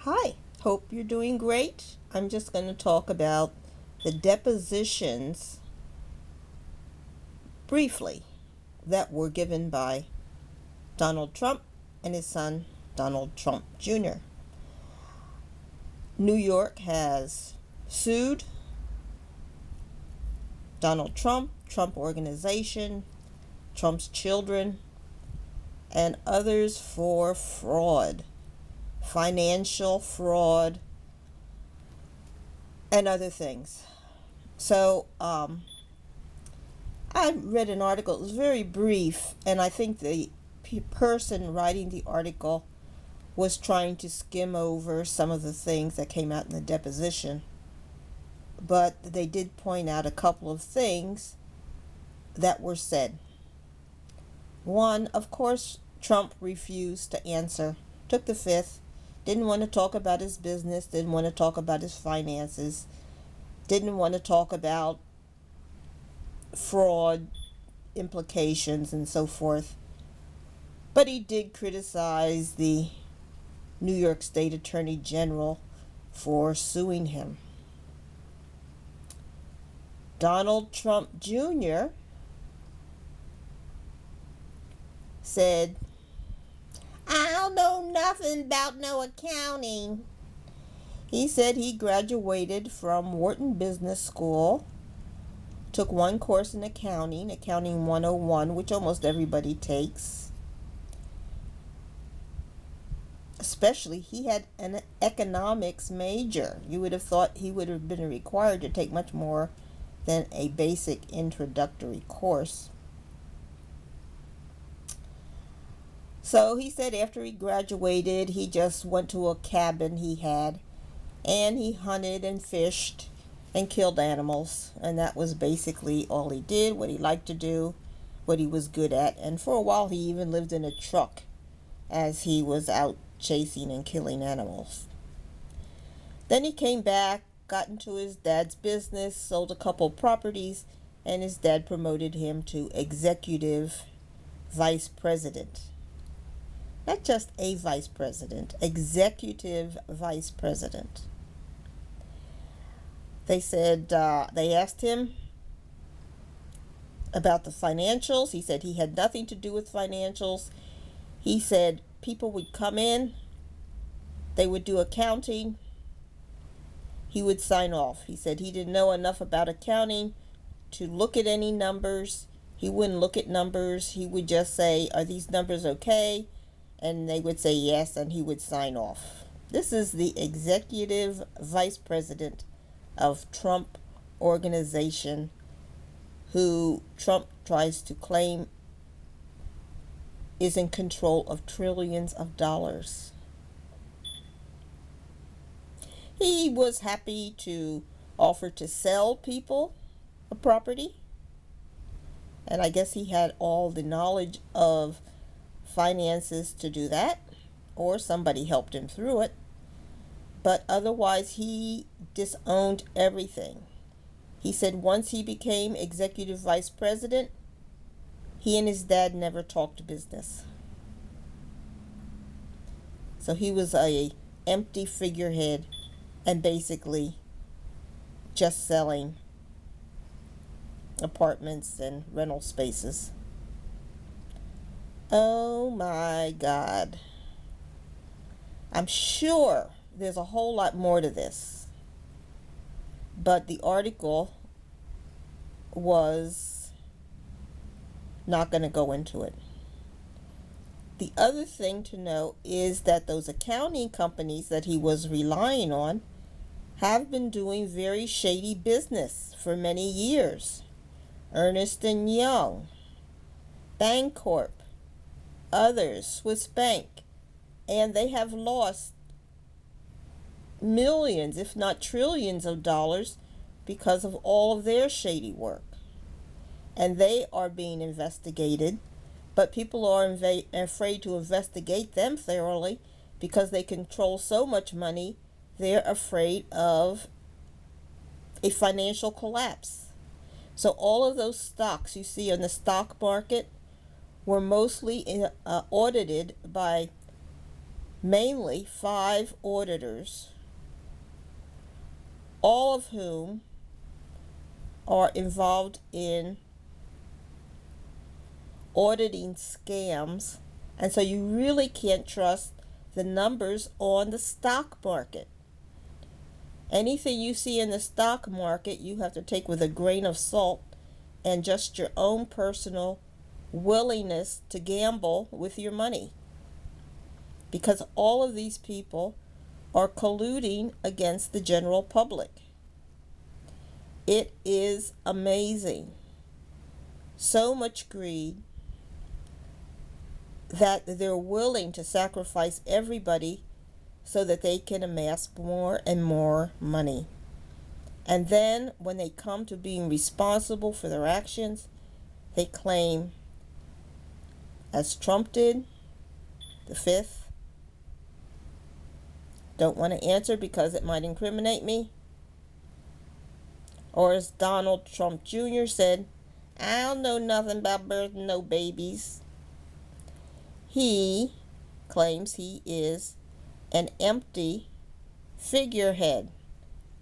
Hi, hope you're doing great. I'm just going to talk about the depositions briefly that were given by Donald Trump and his son, Donald Trump Jr. New York has sued Donald Trump, Trump Organization, Trump's children, and others for fraud, financial fraud, and other things. So, I read an article. It was very brief, and I think the person writing the article was trying to skim over some of the things that came out in the deposition. But they did point out a couple of things that were said. One, of course, Trump refused to answer, took the fifth, didn't want to talk about his business, didn't want to talk about his finances, didn't want to talk about fraud implications and so forth. But he did criticize the New York State Attorney General for suing him. Donald Trump Jr. said, "I don't know nothing about no accounting." He said he graduated from Wharton Business School, took one course in accounting, Accounting 101, which almost everybody takes. Especially, he had an economics major. You would have thought he would have been required to take much more than a basic introductory course. So he said after he graduated, he just went to a cabin he had, and he hunted and fished and killed animals. And that was basically all he did, what he liked to do, what he was good at. And for a while, he even lived in a truck as he was out chasing and killing animals. Then he came back, got into his dad's business, sold a couple properties, and his dad promoted him to executive vice president. Not just a vice president, executive vice president. They said, they asked him about the financials. He said he had nothing to do with financials. He said people would come in, they would do accounting, he would sign off. He said he didn't know enough about accounting to look at any numbers. He wouldn't look at numbers. He would just say, "Are these numbers okay?" And they would say yes, and he would sign off. This is the executive vice president of Trump Organization, who Trump tries to claim is in control of trillions of dollars. He was happy to offer to sell people a property, and I guess he had all the knowledge of finances to do that, or somebody helped him through it. But otherwise, he disowned everything. He said once he became executive vice president, he and his dad never talked business. So he was a empty figurehead and basically just selling apartments and rental spaces. Oh my God. I'm sure there's a whole lot more to this, but the article was not going to go into it. The other thing to know is that those accounting companies that he was relying on have been doing very shady business for many years. Ernst & Young, Bancorp, others, Swiss Bank, and they have lost millions, if not trillions of dollars because of all of their shady work. And they are being investigated, but people are afraid to investigate them thoroughly because they control so much money. They're afraid of a financial collapse. So all of those stocks you see on the stock market were mostly audited by mainly 5 auditors, all of whom are involved in auditing scams. And so you really can't trust the numbers on the stock market. Anything you see in the stock market, you have to take with a grain of salt and just your own personal willingness to gamble with your money. Because all of these people are colluding against the general public. It is amazing. So much greed that they're willing to sacrifice everybody so that they can amass more and more money. And then when they come to being responsible for their actions, they claim, as Trump did, the fifth, don't want to answer because it might incriminate me. Or as Donald Trump Jr. said, I don't know nothing about birthing no babies. He claims he is an empty figurehead,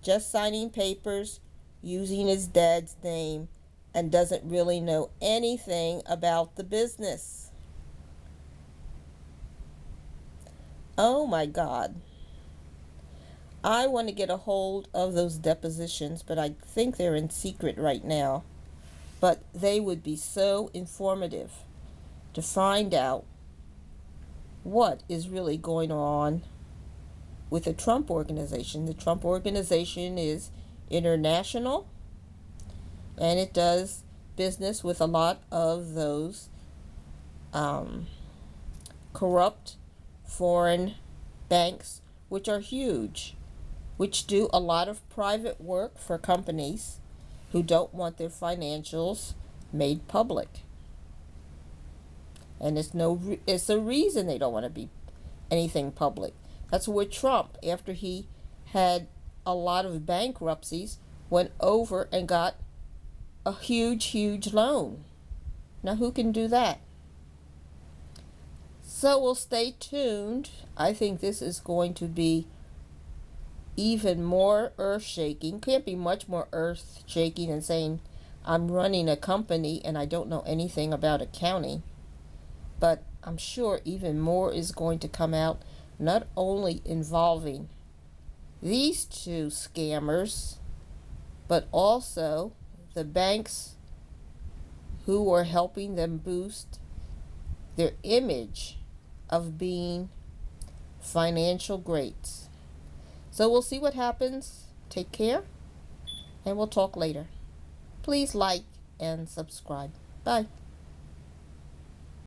just signing papers, using his dad's name, and doesn't really know anything about the business. Oh my God. I want to get a hold of those depositions, but I think they're in secret right now. But they would be so informative to find out what is really going on with the Trump organization. The Trump organization is international, and it does business with a lot of those corrupt foreign banks, which are huge, which do a lot of private work for companies who don't want their financials made public. And it's a reason they don't want to be anything public. That's where Trump, after he had a lot of bankruptcies, went over and got a huge loan. Now who can do that? So we'll stay tuned. I think this is going to be even more earth-shaking. Can't be much more earth-shaking than saying I'm running a company and I don't know anything about accounting. But I'm sure even more is going to come out, not only involving these 2 scammers, but also the banks who are helping them boost their image of being financial greats. So we'll see what happens. Take care, and we'll talk later. Please like and subscribe. Bye.